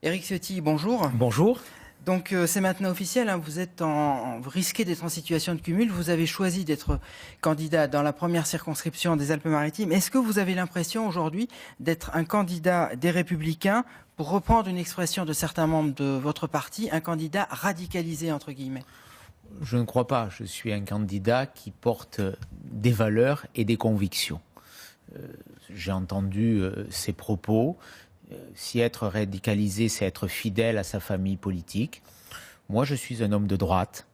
Éric Ciotti, bonjour. Bonjour. Donc c'est maintenant officiel, hein, vous risquez d'être en situation de cumul. Vous avez choisi d'être candidat dans la première circonscription des Alpes-Maritimes. Est-ce que vous avez l'impression aujourd'hui d'être un candidat des Républicains, pour reprendre une expression de certains membres de votre parti, un candidat radicalisé entre guillemets? Je ne crois pas. Je suis un candidat qui porte des valeurs et des convictions. J'ai entendu ces propos. Si être radicalisé, c'est être fidèle à sa famille politique. Moi, je suis un homme de droite.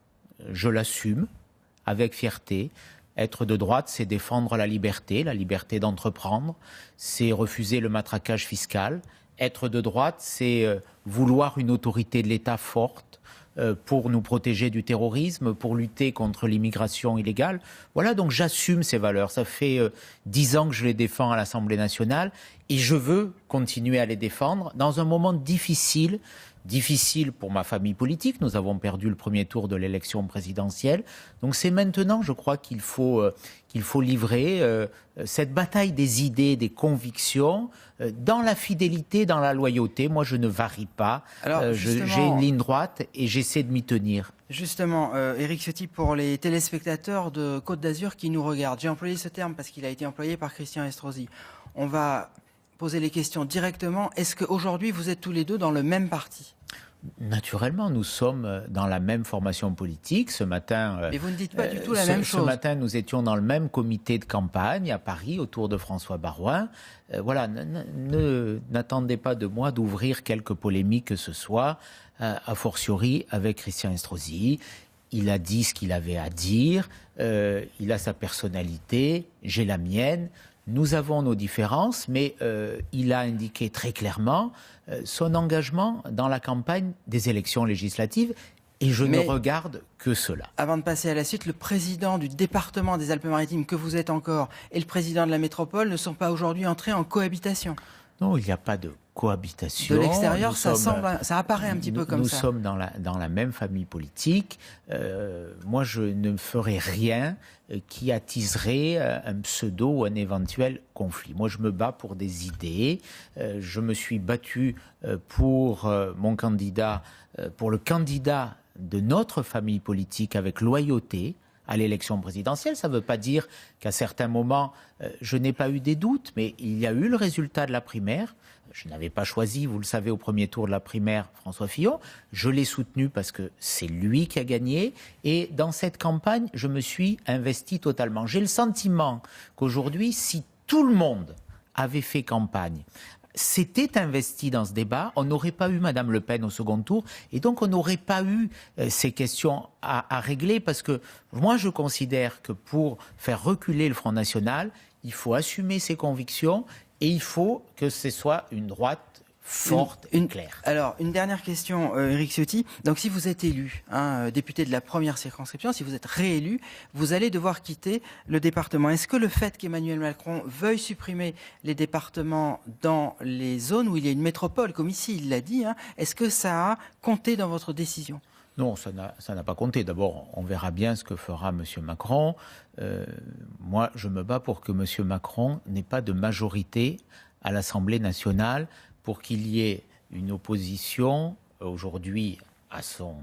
Je l'assume avec fierté. Être de droite, c'est défendre la liberté d'entreprendre, c'est refuser le matraquage fiscal. Être de droite, c'est vouloir une autorité de l'État forte pour nous protéger du terrorisme, pour lutter contre l'immigration illégale. Voilà, donc j'assume ces valeurs. Ça fait 10 ans que je les défends à l'Assemblée nationale et je veux continuer à les défendre dans un moment difficile pour ma famille politique. Nous avons perdu le premier tour de l'élection présidentielle. Donc c'est maintenant, je crois, qu'il faut livrer cette bataille des idées, des convictions, dans la fidélité, dans la loyauté. Moi, je ne varie pas. J'ai une ligne droite et j'essaie de m'y tenir. Justement, Éric Ciotti, pour les téléspectateurs de Côte d'Azur qui nous regardent, j'ai employé ce terme parce qu'il a été employé par Christian Estrosi. On va poser les questions directement. Est-ce qu'aujourd'hui, vous êtes tous les deux dans le même parti ? Naturellement, nous sommes dans la même formation politique. Ce matin, mais vous ne dites pas du tout la même chose. Ce matin, nous étions dans le même comité de campagne à Paris, autour de François Baroin. Voilà, n'attendez pas de moi d'ouvrir quelque polémique que ce soit, a fortiori avec Christian Estrosi. Il a dit ce qu'il avait à dire, il a sa personnalité, j'ai la mienne. Nous avons nos différences, mais il a indiqué très clairement son engagement dans la campagne des élections législatives et je ne regarde que cela. Avant de passer à la suite, le président du département des Alpes-Maritimes, que vous êtes encore, et le président de la métropole ne sont pas aujourd'hui entrés en cohabitation. Non, il n'y a pas de cohabitation. De l'extérieur, ça apparaît un petit peu comme ça. Nous sommes dans la même famille politique. Moi, je ne ferai rien qui attiserait un pseudo ou un éventuel conflit. Moi, je me bats pour des idées. Je me suis battu pour mon candidat, pour le candidat de notre famille politique avec loyauté à l'élection présidentielle. Ça ne veut pas dire qu'à certains moments, je n'ai pas eu des doutes, mais il y a eu le résultat de la primaire. Je n'avais pas choisi, vous le savez, au premier tour de la primaire, François Fillon. Je l'ai soutenu parce que c'est lui qui a gagné. Et dans cette campagne, je me suis investi totalement. J'ai le sentiment qu'aujourd'hui, si tout le monde avait fait campagne, s'était investi dans ce débat, on n'aurait pas eu Madame Le Pen au second tour et donc on n'aurait pas eu ces questions à régler parce que moi je considère que pour faire reculer le Front National, il faut assumer ses convictions et il faut que ce soit une droite forte et claire. Alors, une dernière question, Éric Ciotti. Donc, si vous êtes élu, député de la première circonscription, si vous êtes réélu, vous allez devoir quitter le département. Est-ce que le fait qu'Emmanuel Macron veuille supprimer les départements dans les zones où il y a une métropole, comme ici il l'a dit, est-ce que ça a compté dans votre décision ? Non, ça n'a pas compté. D'abord, on verra bien ce que fera M. Macron. Moi, je me bats pour que M. Macron n'ait pas de majorité à l'Assemblée nationale, pour qu'il y ait une opposition aujourd'hui à son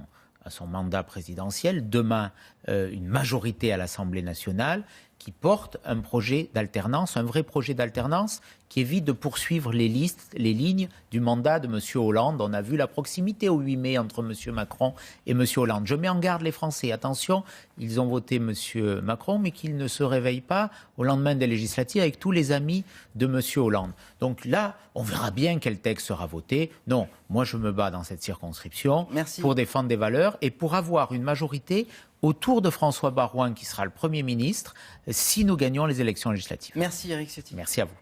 mandat présidentiel, demain une majorité à l'Assemblée nationale qui porte un projet d'alternance, un vrai projet d'alternance qui évite de poursuivre les lignes du mandat de M. Hollande. On a vu la proximité au 8 mai entre M. Macron et M. Hollande. Je mets en garde les Français. Attention, ils ont voté M. Macron, mais qu'ils ne se réveillent pas au lendemain des législatives avec tous les amis de M. Hollande. Donc là, on verra bien quel texte sera voté. Non, moi je me bats dans cette circonscription pour défendre des valeurs et pour avoir une majorité autour de François Baroin, qui sera le Premier ministre, si nous gagnons les élections législatives. Merci Éric Ciotti. Merci à vous.